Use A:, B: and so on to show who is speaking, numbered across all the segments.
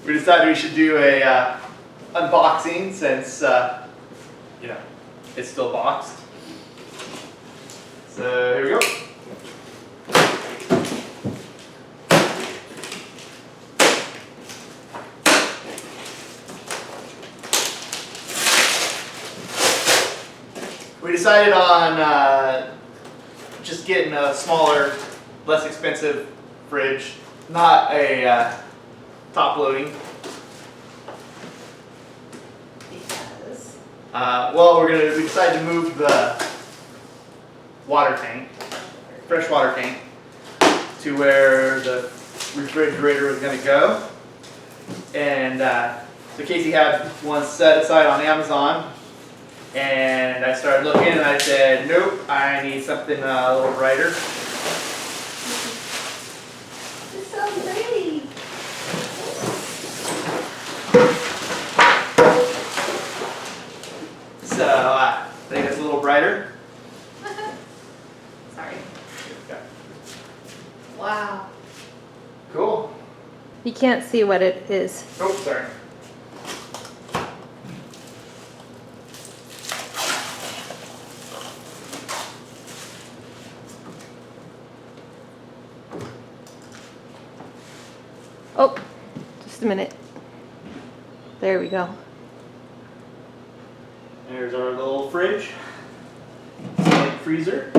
A: we decided we should do a unboxing since you know, it's still boxed. So here we go. We decided on just getting a smaller, less expensive fridge, not a top loading.
B: Because
A: Well, we decided to move the water tank, freshwater tank, to where the refrigerator was going to go. And so Casey had one set aside on Amazon. And I started looking and I said, nope, I need something a little brighter.
B: it's so pretty.
A: So I think it's a little brighter.
B: Sorry.
A: Okay.
B: Wow.
A: Cool.
C: You can't see what it is.
A: Oh, sorry.
C: Oh, just a minute. There we go.
A: There's our little fridge, and freezer.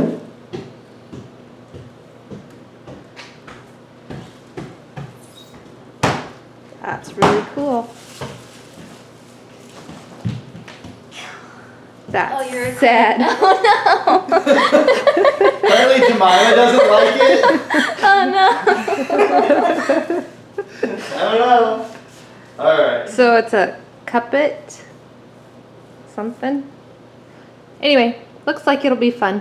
C: That's really cool. That's
B: Oh, you're
C: sad.
B: Oh no.
A: Apparently Jemima doesn't like it.
B: Oh no.
A: I don't know. Alright.
C: So it's a Kuppet something. Anyway, looks like it'll be fun.